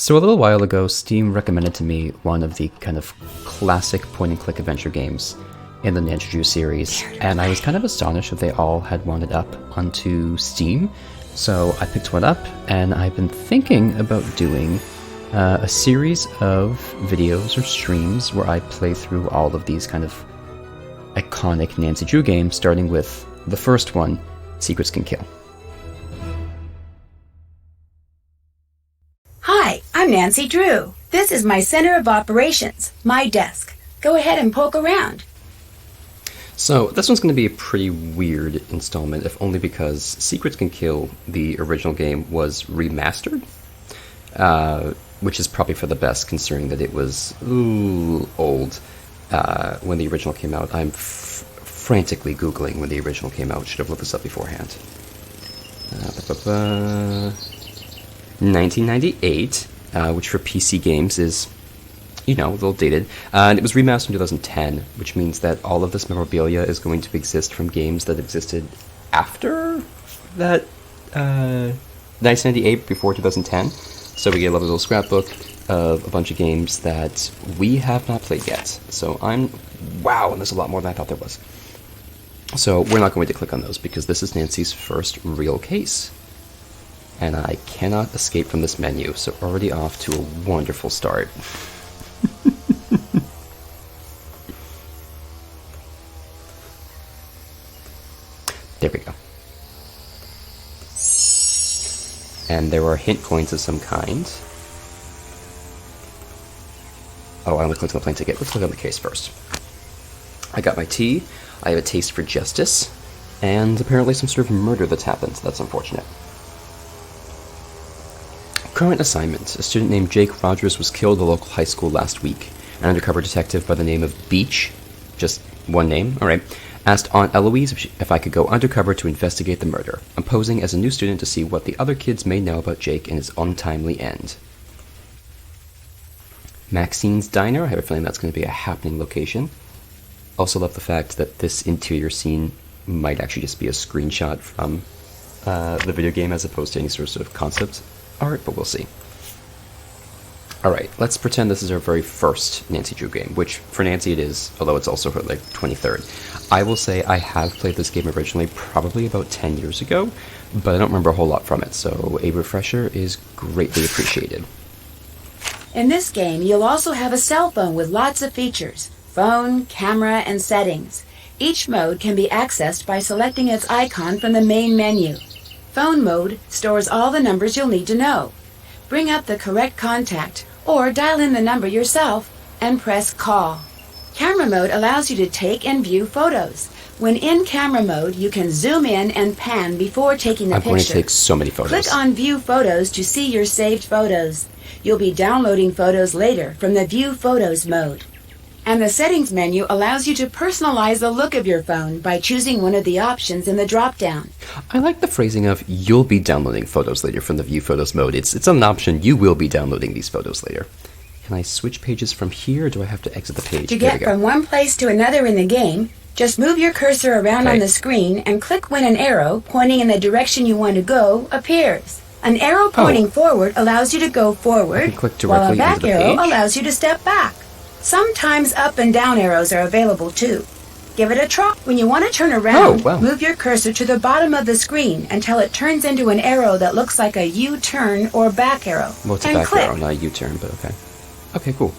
So a little while ago, Steam recommended to me one of the kind of classic point-and-click adventure games in the Nanjiju series, and I was kind of astonished that they all had wound up onto Steam. So I picked one up, and I've been thinking about doing a series of videos or streams where I play through all of these kind of iconic Nanjiju games, starting with the first one, Secrets Can Kill. Hi, I'm Nancy Drew. This is my center of operations, my desk. Go ahead and poke around. So this one's going to be a pretty weird installment, if only because Secrets Can Kill, the original game, was remastered, which is probably for the best considering that it was old when the original came out. I'm frantically Googling when the original came out. Should have looked this up beforehand. 1998, which for PC games is, a little dated. And it was remastered in 2010, which means that all of this memorabilia is going to exist from games that existed after that 1998, before 2010. So we get a lovely little scrapbook of a bunch of games that we have not played yet. So wow, and there's a lot more than I thought there was. So we're not going to click on those because this is Nancy's first real case. And I cannot escape from this menu, so already off to a wonderful start. There we go. And there are hint coins of some kind. Oh, I only clicked on the plane ticket. Let's click on the case first. I got my tea, I have a taste for justice, and apparently some sort of murder that's happened. That's unfortunate. Current assignment. A student named Jake Rogers was killed at a local high school last week. An undercover detective by the name of Beach, just one name, alright, asked Aunt Eloise if I could go undercover to investigate the murder. I'm posing as a new student to see what the other kids may know about Jake and his untimely end. Maxine's Diner. I have a feeling that's going to be a happening location. Also love the fact that this interior scene might actually just be a screenshot from the video game as opposed to any sort of concept art, but we'll see. Alright, let's pretend this is our very first Nancy Drew game, which for Nancy it is, although it's also her 23rd. I will say I have played this game originally probably about 10 years ago, but I don't remember a whole lot from it, so a refresher is greatly appreciated. In this game, you'll also have a cell phone with lots of features: phone, camera, and settings. Each mode can be accessed by selecting its icon from the main menu. Phone mode stores all the numbers you'll need to know. Bring up the correct contact, or dial in the number yourself and press call. Camera mode allows you to take and view photos. When in camera mode, you can zoom in and pan before taking the picture. I'm going to take so many photos. Click on View Photos to see your saved photos. You'll be downloading photos later from the View Photos mode. And the Settings menu allows you to personalize the look of your phone by choosing one of the options in the drop-down. I like the phrasing of, you'll be downloading photos later from the View Photos mode. It's an option. You will be downloading these photos later. Can I switch pages from here, or do I have to exit the page? To get from one place to another in the game, just move your cursor around on the screen and click when an arrow pointing in the direction you want to go appears. An arrow pointing forward allows you to go forward, while a back arrow allows you to step back. Sometimes up and down arrows are available too. Give it a try. When you want to turn around, move your cursor to the bottom of the screen until it turns into an arrow that looks like a U-turn or back arrow. Well, it's a back arrow, not a U-turn, but okay. Okay, cool.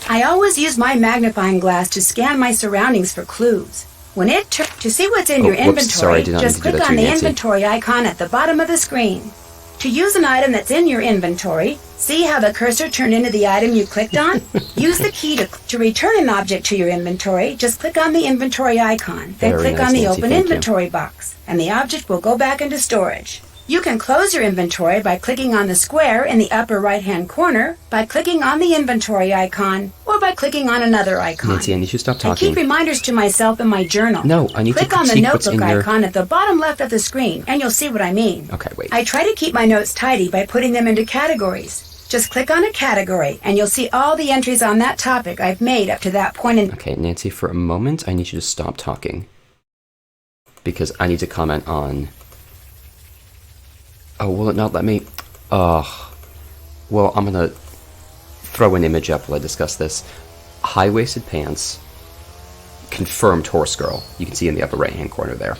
I always use my magnifying glass to scan my surroundings for clues. When it to see what's in your inventory, just click on the inventory icon at the bottom of the screen. To use an item that's in your inventory, see how the cursor turned into the item you clicked on? Use the key to return an object to your inventory. Just click on the inventory icon, then click on the Open Inventory box, and the object will go back into storage. You can close your inventory by clicking on the square in the upper right-hand corner, by clicking on the inventory icon, or by clicking on another icon. Nancy, I need you to stop talking. I keep reminders to myself in my journal. No, I need to click on the notebook icon at the bottom left of the screen, and you'll see what I mean. Okay, wait. I try to keep my notes tidy by putting them into categories. Just click on a category, and you'll see all the entries on that topic I've made up to that point in... Okay, Nancy, for a moment, I need you to stop talking. Because I need to comment on... Oh, will it not let me... Ugh. Well, I'm gonna throw an image up while I discuss this. High-waisted pants, confirmed horse girl. You can see in the upper right-hand corner there.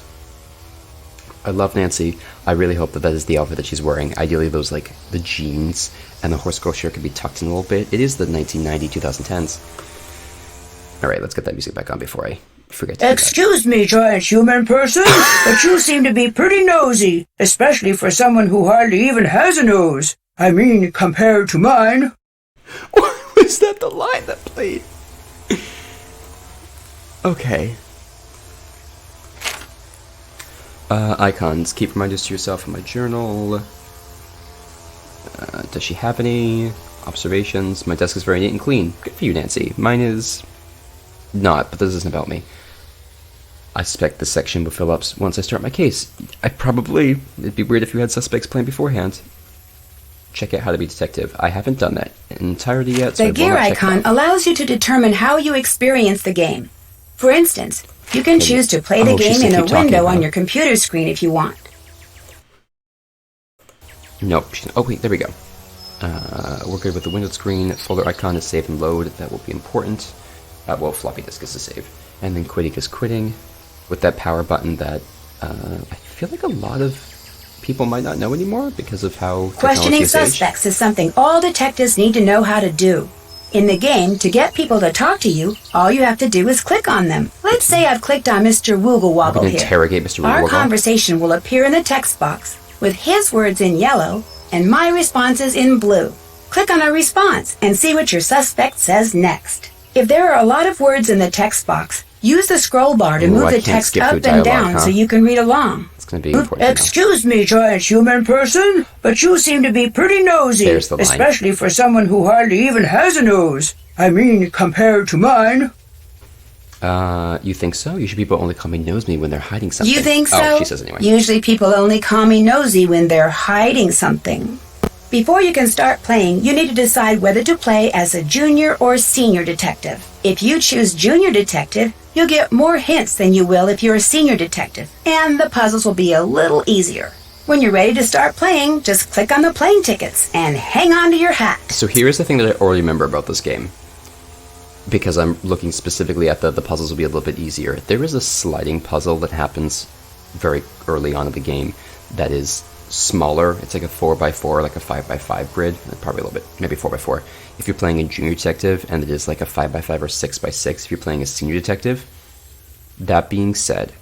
I love Nancy. I really hope that is the outfit that she's wearing. Ideally, those, like, the jeans and the horse girl shirt could be tucked in a little bit. It is the 1990-2010s. Alright, let's get that music back on before I forget to Excuse me, giant human person, but you seem to be pretty nosy, especially for someone who hardly even has a nose. I mean, compared to mine. Was that the line that played? Okay. Icons. Keep reminders to yourself in my journal. Does she have any observations? My desk is very neat and clean. Good for you, Nancy. Mine is not, but this isn't about me. I suspect this section will fill up once I start my case. It'd be weird if you had suspects planned beforehand. Check out how to be detective. I haven't done that in entirety yet, so the gear icon allows you to determine how you experience the game. For instance, you can choose to play the game in a window on your computer screen if you want. Nope. Oh, wait, there we go. We're good with the window screen. Folder icon is save and load. That will be important. Well, floppy disk is to save. And then quitting is quitting. With that power button that I feel like a lot of people might not know anymore because of how questioning suspects is something all detectives need to know how to do. In the game, to get people to talk to you, all you have to do is click on them. Let's say I've clicked on Mr. Wooglewoggle here. Interrogate Mr. Wooglewoggle. Our conversation will appear in the text box with his words in yellow and my responses in blue. Click on a response and see what your suspect says next. If there are a lot of words in the text box, use the scroll bar to move the text up and down so you can read along. It's going to be important. Excuse me, giant human person, but you seem to be pretty nosy, especially for someone who hardly even has a nose. I mean, compared to mine. You think so? Usually people only call me nosy when they're hiding something. You think so? Oh, she says anyway. Usually people only call me nosy when they're hiding something. Before you can start playing, you need to decide whether to play as a junior or senior detective. If you choose junior detective, you'll get more hints than you will if you're a senior detective, and the puzzles will be a little easier. When you're ready to start playing, just click on the playing tickets and hang on to your hat. So here's the thing that I already remember about this game. Because I'm looking specifically at the puzzles will be a little bit easier. There is a sliding puzzle that happens very early on in the game that is smaller. It's like a 4x4, like a 5x5 grid, probably a little bit, maybe 4x4. If you're playing a junior detective, and it is like a 5x5 or 6x6 if you're playing a senior detective. That being said,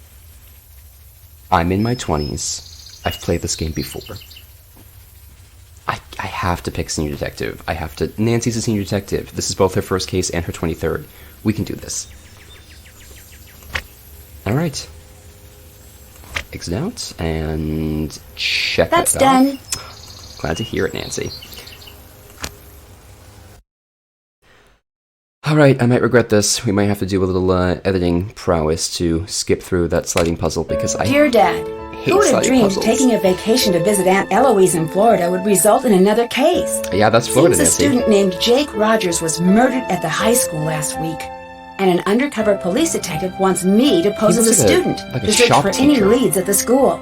I'm in my 20s. I've played this game before. I have to pick senior detective. Nancy's a senior detective. This is both her first case and her 23rd. We can do this. Alright. Exit out and check That's that done. Glad to hear it, Nancy. Alright, I might regret this. We might have to do a little editing prowess to skip through that sliding puzzle because I Dear Dad, who would have dreamed taking a vacation to visit Aunt Eloise in Florida would result in another case? Yeah, that's Florida, Seems a student named Jake Rogers was murdered at the high school last week. And an undercover police detective wants me to pose as a student to search for any leads at the school.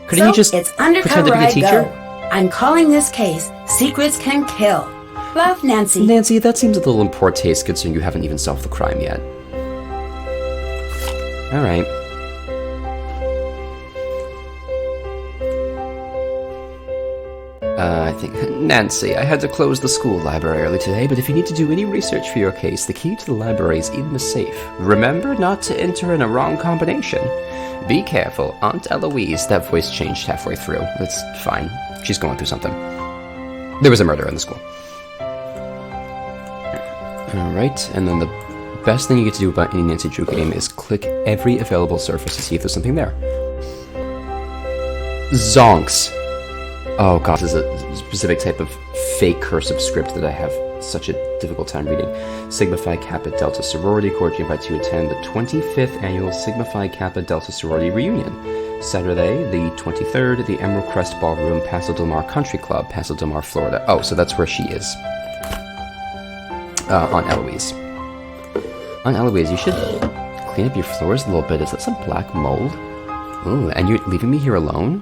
Couldn't you just it's undercover pretend to be a teacher? I go. I'm calling this case Secrets Can Kill. Love, Nancy. Nancy, that seems a little in poor taste considering you haven't even solved the crime yet. Alright. I think... Nancy, I had to close the school library early today, but if you need to do any research for your case, the key to the library is in the safe. Remember not to enter in a wrong combination. Be careful, Aunt Eloise. That voice changed halfway through. That's fine. She's going through something. There was a murder in the school. Alright, and then the best thing you get to do about any Nancy Drew game is click every available surface to see if there's something there. Zonks! Oh god, this is a specific type of fake cursive script that I have such a difficult time reading. Sigma Phi Kappa Delta Sorority, cordially invite you to attend the 25th Annual Sigma Phi Kappa Delta Sorority Reunion. Saturday, the 23rd, the Emerald Crest Ballroom, Paso Del Mar Country Club, Paso Del Mar, Florida. Oh, so that's where she is. Aunt Eloise. Aunt Eloise, you should clean up your floors a little bit. Is that some black mold? Ooh, and you're leaving me here alone?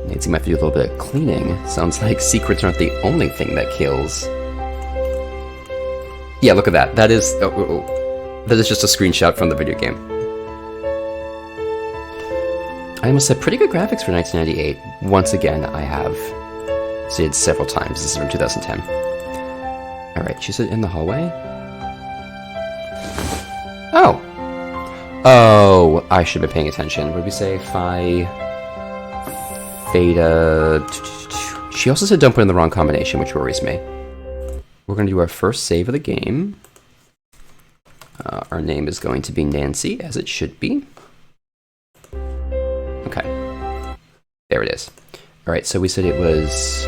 Nancy might have to do a little bit of cleaning. Sounds like secrets aren't the only thing that kills. Yeah, look at that. That is... that is just a screenshot from the video game. I must have pretty good graphics for 1998. Once again, I have said several times. This is from 2010. Alright, she's in the hallway. Oh! Oh, I should have been paying attention. What did we say? Phi... Theta... She also said don't put in the wrong combination, which worries me. We're going to do our first save of the game. Our name is going to be Nancy, as it should be. Okay. There it is. Alright, so we said it was...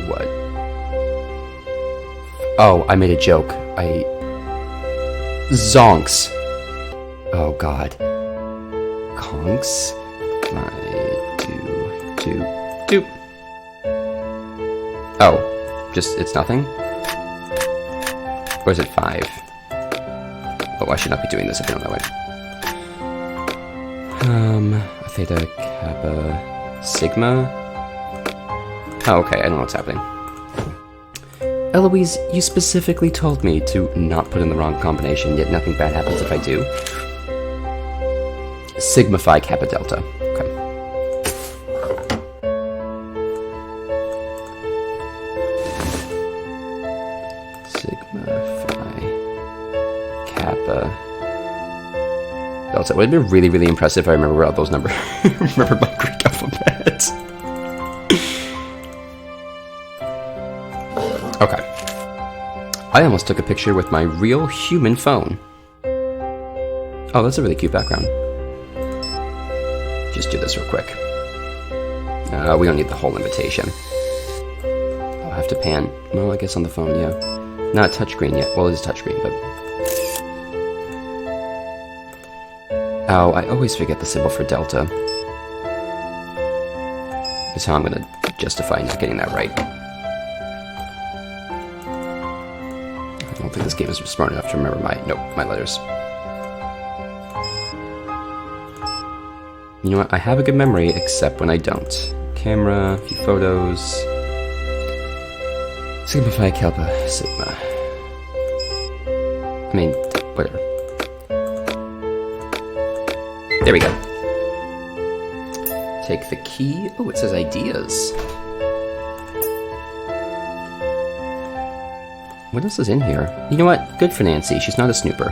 what? Oh, I made a joke. Zonks. Oh, God. Conks. Doop. Oh, just, it's nothing? Or is it 5? Oh, I should not be doing this if I don't know it. Theta, Kappa, Sigma. Oh, okay, I don't know what's happening. Eloise, you specifically told me to not put in the wrong combination, yet nothing bad happens if I do. Sigma Phi Kappa Delta. Okay. Sigma Phi Kappa Delta. It would have been really, really impressive if I remember all those numbers. Remember my Greek alphabet. Okay. I almost took a picture with my real human phone. Oh, that's a really cute background. Just do this real quick. We don't need the whole invitation. I'll have to pan. Well, I guess on the phone, yeah. Not touchscreen yet. Well, it is touchscreen, but... Oh, I always forget the symbol for delta. That's how I'm going to justify not getting that right. I don't think this game is smart enough to remember my letters. You know what? I have a good memory, except when I don't. Camera, a few photos. Sigma Phi Kappa Sigma. I mean, whatever. There we go. Take the key. Oh, it says ideas. What else is in here? You know what? Good for Nancy. She's not a snooper.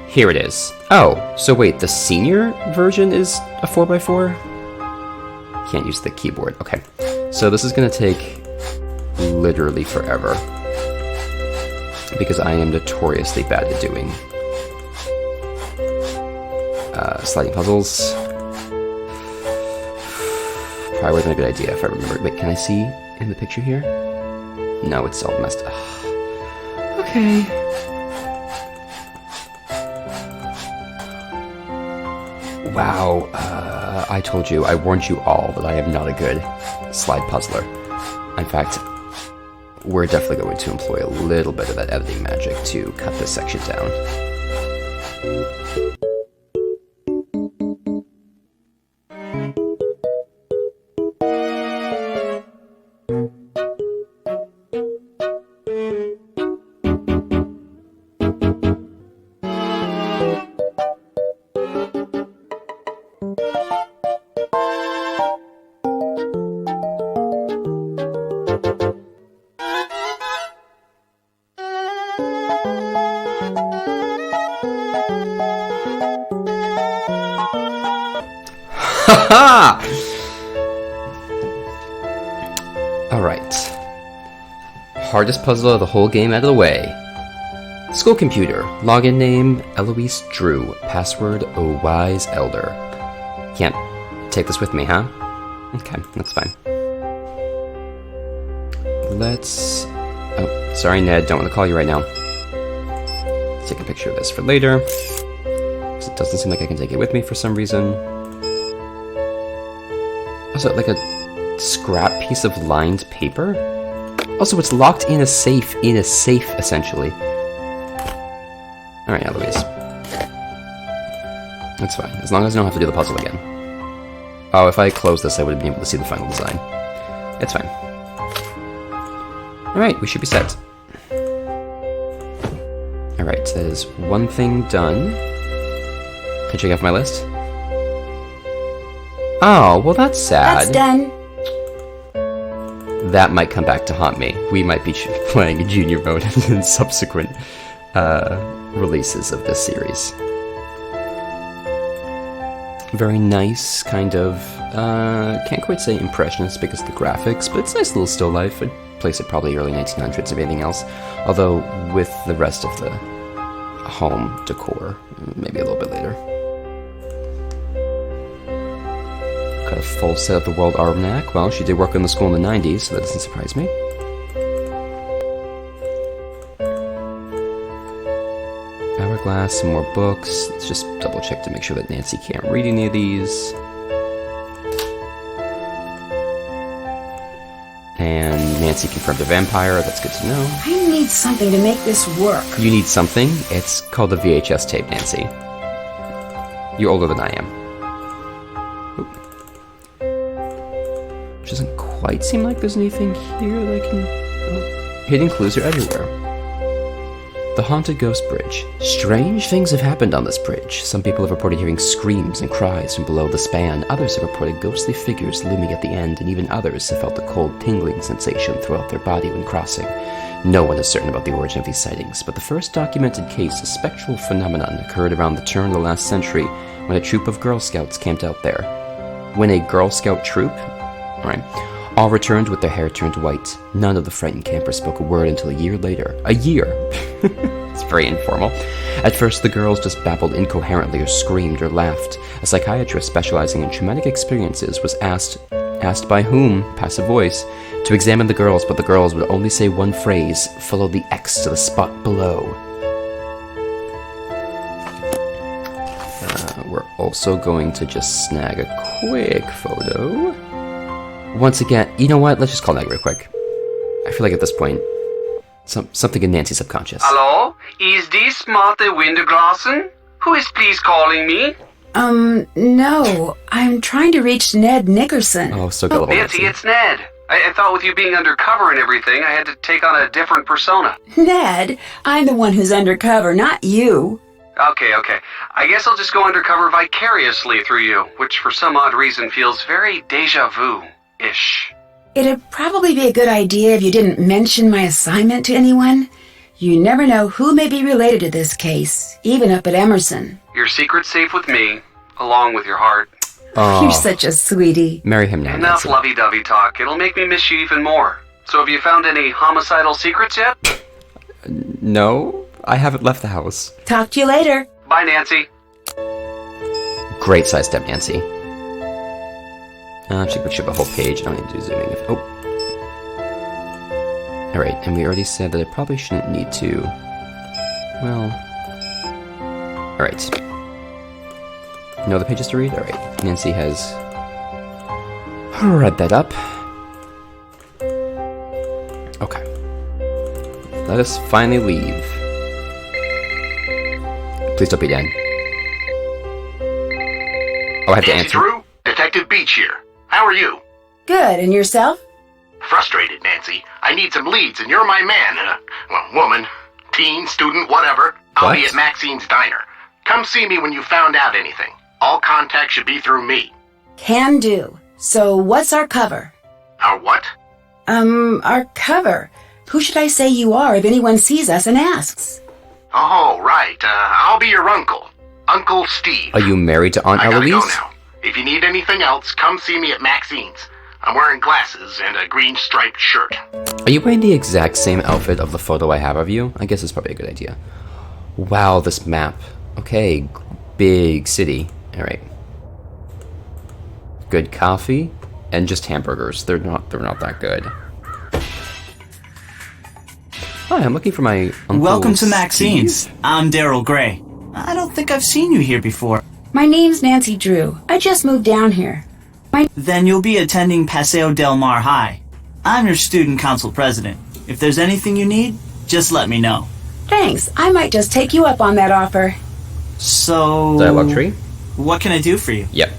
Here it is. Oh, so wait, the senior version is a 4x4? Can't use the keyboard. Okay. So this is going to take literally forever. Because I am notoriously bad at doing sliding puzzles. Probably wasn't a good idea if I remember. Wait, can I see in the picture here? No, it's all messed up. Okay. Wow, I told you, I warned you all that I am not a good slide puzzler. In fact, we're definitely going to employ a little bit of that editing magic to cut this section down. Haha! Alright. Hardest puzzle of the whole game out of the way. School computer. Login name, Eloise Drew. Password, A Wise Elder. Can't take this with me, huh? Okay, that's fine. Let's... Oh, sorry Ned, don't want to call you right now. Let's take a picture of this for later. Because it doesn't seem like I can take it with me for some reason. Also, like a scrap piece of lined paper? Also, it's locked in a safe, essentially. Alright, Eloise. That's fine, as long as I don't have to do the puzzle again. Oh, if I closed this, I would have been able to see the final design. It's fine. Alright, we should be set. Alright, that is one thing done. Can I check off my list? Oh, well that's sad. That's done. That might come back to haunt me. We might be playing a junior mode in subsequent releases of this series. Very nice, kind of, can't quite say impressionist because of the graphics, but it's a nice little still life. I'd place it probably early 1900s if anything else, although with the rest of the home decor, maybe a little bit later. Got a full set of the World Almanac. Well, she did work in the school in the 90s, so that doesn't surprise me. Hourglass, some more books. Let's just double check to make sure that Nancy can't read any of these. And Nancy confirmed a vampire. That's good to know. I need something to make this work. You need something? It's called a VHS tape, Nancy. You're older than I am. Which doesn't quite seem like there's anything here that I can... Oh. Hidden clues are everywhere. The Haunted Ghost Bridge. Strange things have happened on this bridge. Some people have reported hearing screams and cries from below the span. Others have reported ghostly figures looming at the end, and even others have felt a cold tingling sensation throughout their body when crossing. No one is certain about the origin of these sightings, but the first documented case of spectral phenomenon occurred around the turn of the last century when a troop of Girl Scouts camped out there. When a Girl Scout troop... Alright. All returned with their hair turned white. None of the frightened campers spoke a word until a year later. A year! It's very informal. At first, the girls just babbled incoherently or screamed or laughed. A psychiatrist specializing in traumatic experiences was asked by whom, passive voice, to examine the girls, but the girls would only say one phrase, follow the X to the spot below. We're also going to just snag a quick photo. Once again, you know what? Let's just call that real quick. I feel like at this point, something in Nancy's subconscious. Hello? Is this Martha Winterglassen? Who is please calling me? No. I'm trying to reach Ned Nickerson. Oh, so gullible. Nancy, it's Ned. I thought with you being undercover and everything, I had to take on a different persona. Ned, I'm the one who's undercover, not you. Okay. I guess I'll just go undercover vicariously through you, which for some odd reason feels very déjà vu-ish. It'd probably be a good idea if you didn't mention my assignment to anyone. You never know who may be related to this case, even up at Emerson. Your secret's safe with me, along with your heart. Oh. You're such a sweetie. Marry him now, Enough Nancy. lovey-dovey talk. It'll make me miss you even more. So have you found any homicidal secrets yet? No, I haven't left the house. Talk to you later. Bye, Nancy. Great sidestep, Nancy. Actually, we should have a whole page. I don't need to do zooming. Alright, and we already said that I probably shouldn't need to... Well... Alright. No other pages to read? Alright. Nancy has... read that up. Okay. Let us finally leave. Please don't be Dan. Oh, I have to Nancy answer. Drew, Detective Beach here. How are you? Good, and yourself? Frustrated, Nancy. I need some leads, and you're my man. Woman, teen, student, whatever. I'll be at Maxine's Diner. Come see me when you found out anything. All contact should be through me. Can do. So what's our cover? Our what? Our cover. Who should I say you are if anyone sees us and asks? Oh, right. I'll be your uncle. Uncle Steve. Are you married to Aunt I gotta Eloise? go now. If you need anything else, come see me at Maxine's. I'm wearing glasses and a green striped shirt. Are you wearing the exact same outfit of the photo I have of you? I guess it's probably a good idea. Wow, this map. Okay, big city. Alright. Good coffee and just hamburgers. They're not that good. Hi, I'm looking for my uncle. Welcome to Maxine's. Steve. I'm Daryl Gray. I don't think I've seen you here before. My name's Nancy Drew. I just moved down here. Then you'll be attending Paseo Del Mar High. I'm your student council president. If there's anything you need, just let me know. Thanks. I might just take you up on that offer. So... Dialogue tree? What can I do for you? Yep.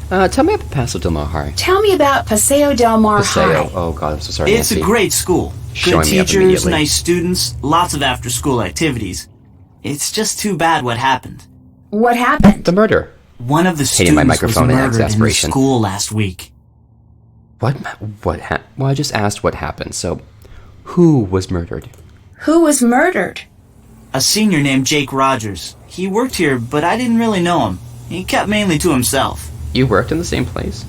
Tell me about Paseo Del Mar High. Tell me about Paseo Del Mar High. Oh god, I'm so sorry, It's Nancy. a great school. Good teachers, nice students, lots of after-school activities. It's just too bad what happened. What happened? The murder. One of the students was murdered in the school last week. What? Well, I just asked what happened, so... Who was murdered? Who was murdered? A senior named Jake Rogers. He worked here, but I didn't really know him. He kept mainly to himself. You worked in the same place?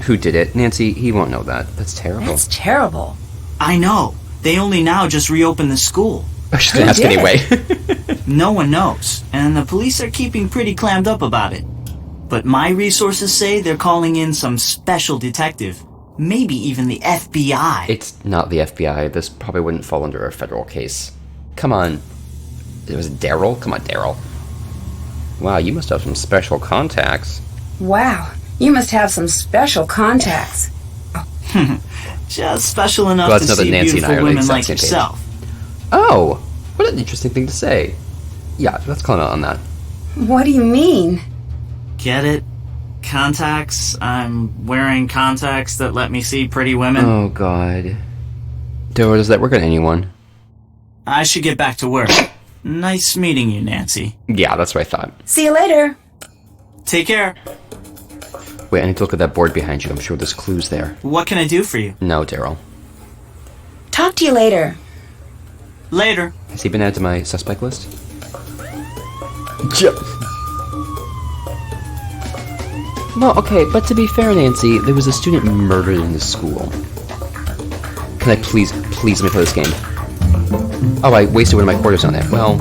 Who did it? Nancy, he won't know that. That's terrible. That's terrible. I know. They only now just reopened the school. I should ask anyway. No one knows, and the police are keeping pretty clammed up about it. But my resources say they're calling in some special detective. Maybe even the FBI. It's not the FBI. This probably wouldn't fall under a federal case. Come on. It was Daryl? Come on, Daryl. Wow, you must have some special contacts. Wow, you must have some special contacts. Just special enough to see beautiful women like yourself. Oh, what an interesting thing to say. Yeah, let's call out on that. What do you mean? Get it? Contacts? I'm wearing contacts that let me see pretty women. Oh, God. Does that work on anyone? I should get back to work. Nice meeting you, Nancy. Yeah, that's what I thought. See you later. Take care. Wait, I need to look at that board behind you. I'm sure there's clues there. What can I do for you? No, Daryl. Talk to you later. Later. Has he been added to my suspect list? Well, okay, but to be fair, Nancy, there was a student murdered in the school. Can I please let me play this game? Oh, I wasted one of my quarters on that. Well...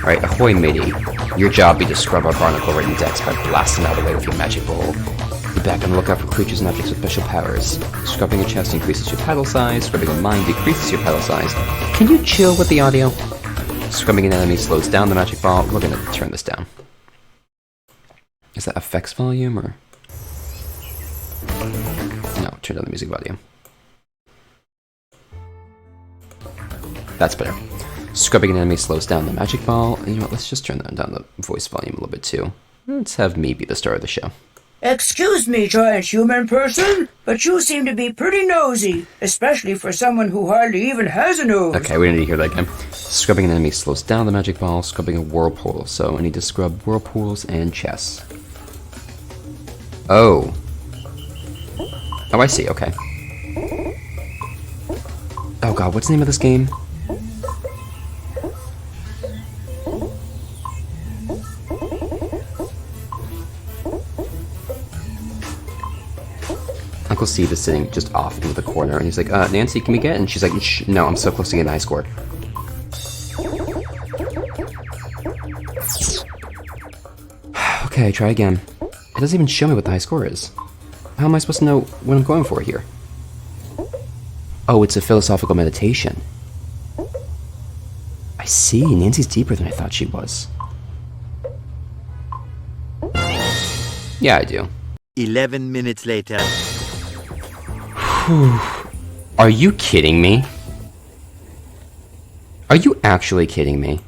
Alright, ahoy, matey. Your job be to scrub our barnacle right in decks by blasting out of the way with your magic bowl. Be back on the lookout for creatures and objects with special powers. Scrubbing a chest increases your paddle size. Scrubbing a mine decreases your paddle size. Can you chill with the audio? Scrubbing an enemy slows down the magic ball. We're gonna turn this down. Is that effects volume or... No, turn down the music volume. That's better. Scrubbing an enemy slows down the magic ball. You know what, let's just turn down the voice volume a little bit too. Let's have me be the star of the show. Excuse me, giant human person, but you seem to be pretty nosy, especially for someone who hardly even has a nose. Okay, we need to hear that again. Scrubbing an enemy slows down the magic ball. Scrubbing a whirlpool. So I need to scrub whirlpools and chests. Oh. Oh, I see, okay. Oh god, what's the name of this game? Uncle Steve is sitting just off into the corner, and he's like, Nancy, can we get? And she's like, shh, no, I'm so close to getting a high score. Okay, try again. It doesn't even show me what the high score is. How am I supposed to know what I'm going for here? Oh, it's a philosophical meditation. I see, Nancy's deeper than I thought she was. Yeah, I do. 11 minutes later. Are you kidding me? Are you actually kidding me?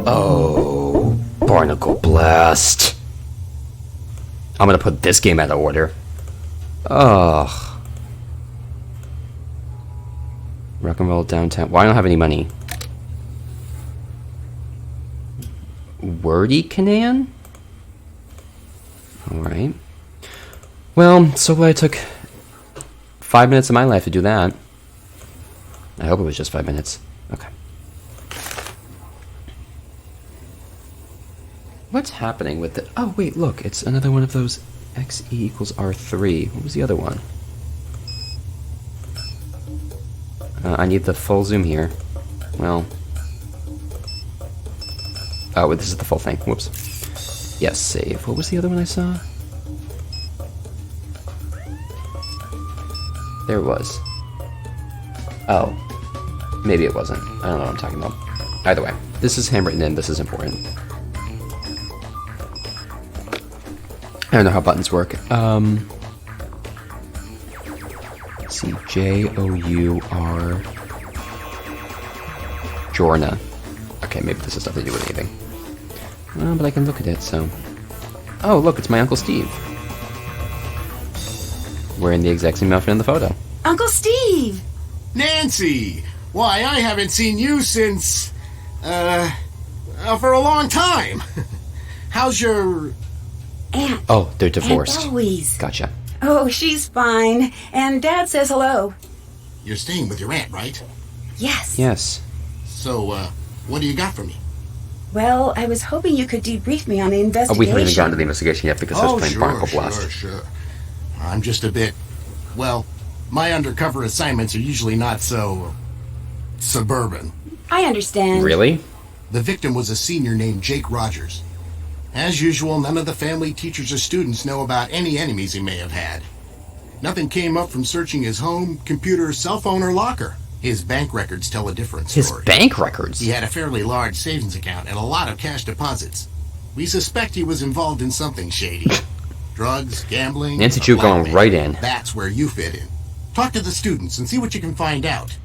Oh, Barnacle Blast. I'm gonna put this game out of order. Ugh. Rock and roll downtown. Well, I don't have any money. Wordy Canaan? Alright. Well, so glad I took 5 minutes of my life to do that. I hope it was just 5 minutes. Okay. What's happening with it? Oh, wait, look. It's another one of those xe equals R3. What was the other one? I need the full zoom here. Well. Oh, wait, this is the full thing. Whoops. Yes, save. What was the other one I saw? There it was. Oh. Maybe it wasn't. I don't know what I'm talking about. Either way, this is handwritten in. This is important. I don't know how buttons work. see. Jour. Jorna. Okay, maybe this has nothing to do with anything. But I can look at it, so... Oh, look, it's my Uncle Steve. Wearing the exact same outfit in the photo. Uncle Steve! Nancy! Why, I haven't seen you since... for a long time. How's your... Aunt. Oh, they're divorced. Aunt Eloise. Gotcha. Oh, she's fine. And Dad says hello. You're staying with your aunt, right? Yes. Yes. So, what do you got for me? Well, I was hoping you could debrief me on the investigation. Oh, we haven't even gotten to the investigation yet because I was playing Barnacle Blast. Sure. I'm just a bit... Well, my undercover assignments are usually not so... suburban. I understand. Really? The victim was a senior named Jake Rogers. As usual, none of the family, teachers, or students know about any enemies he may have had. Nothing came up from searching his home, computer, cell phone, or locker. His bank records tell a different story. His bank records? He had a fairly large savings account and a lot of cash deposits. We suspect he was involved in something shady. Drugs, gambling... Nancy Chu going right in. That's where you fit in. Talk to the students and see what you can find out.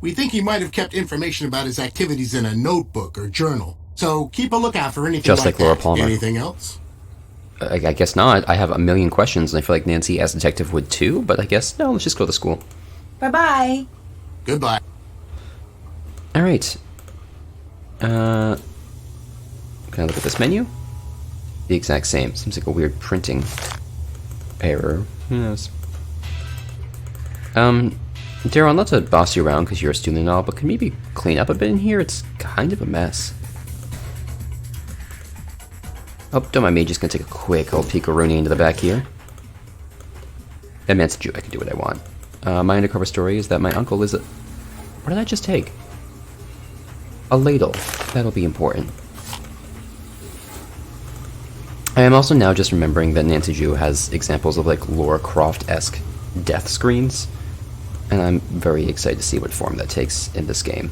We think he might have kept information about his activities in a notebook or journal. So keep a lookout for anything Just like Laura that. Palmer. Anything else? I guess not. I have a million questions, and I feel like Nancy as detective would too, but I guess, no, let's just go to school. Bye-bye. Goodbye. Alright. Can I look at this menu? The exact same. Seems like a weird printing error. Who knows? Daryl, not to boss you around because you're a student and all, but can maybe clean up a bit in here? It's kind of a mess. Oh, don't mind me, just gonna take a quick old peek-a-rooney into the back here. That man's a Jew, I can do what I want. My undercover story is that my uncle is a... What did I just take? A ladle. That'll be important. I am also now just remembering that Nancy Drew has examples of like Lara Croft-esque death screens, and I'm very excited to see what form that takes in this game.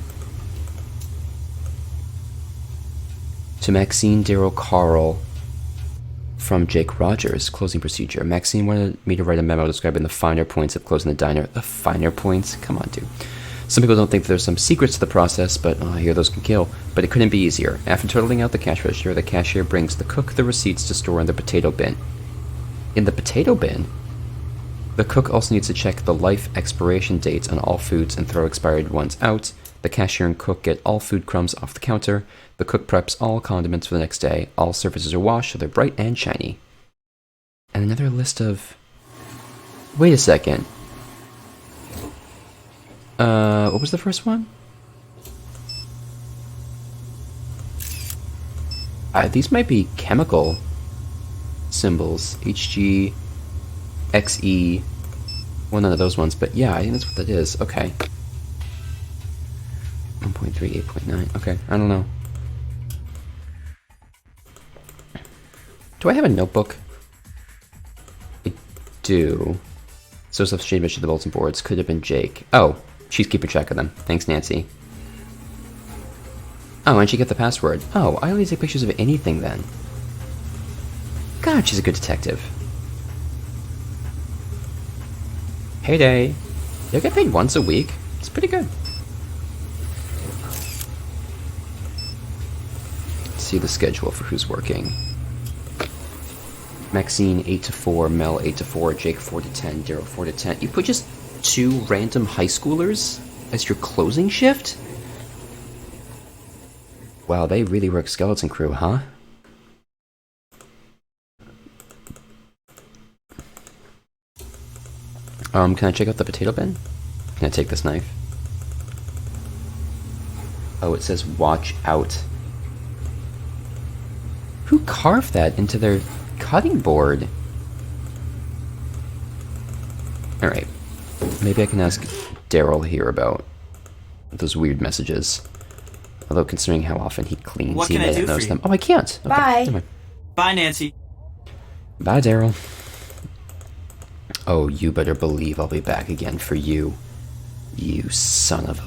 To Maxine Darrow Carl from Jake Rogers, closing procedure. Maxine wanted me to write a memo describing the finer points of closing the diner. The finer points? Come on, dude. Some people don't think there's some secrets to the process, but I hear those can kill. But it couldn't be easier. After totaling out the cash register, the cashier brings the cook the receipts to store in the potato bin. In the potato bin? The cook also needs to check the life expiration dates on all foods and throw expired ones out. The cashier and cook get all food crumbs off the counter. The cook preps all condiments for the next day. All surfaces are washed so they're bright and shiny. And another list of... Wait a second. What was the first one? These might be chemical symbols. HG, XE. Well, none of those ones, but yeah, I think that's what that is. Okay. 1.3, 8.9. Okay, I don't know. Do I have a notebook? I do. So stuff she mentioned the bulletin boards. Could have been Jake. Oh, she's keeping track of them. Thanks, Nancy. Oh, and she got the password. Oh, I always take pictures of anything then. God, she's a good detective. Heyday. You'll get paid once a week. It's pretty good. Let's see the schedule for who's working. Maxine 8 to 4, Mel 8 to 4, Jake 4 to 10, Daryl 4 to 10. You put just 2 random high schoolers as your closing shift? Wow, they really work skeleton crew, huh? Can I check out the potato bin? Can I take this knife? Oh, it says watch out. Who carved that into their cutting board? Alright. Maybe I can ask Daryl here about those weird messages. Although considering how often he cleans, he may not notice them. Oh, I can't! Okay, bye! Bye, Nancy. Bye, Daryl. Oh, you better believe I'll be back again for you. You son of a...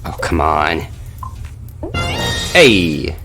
Oh, come on. Hey!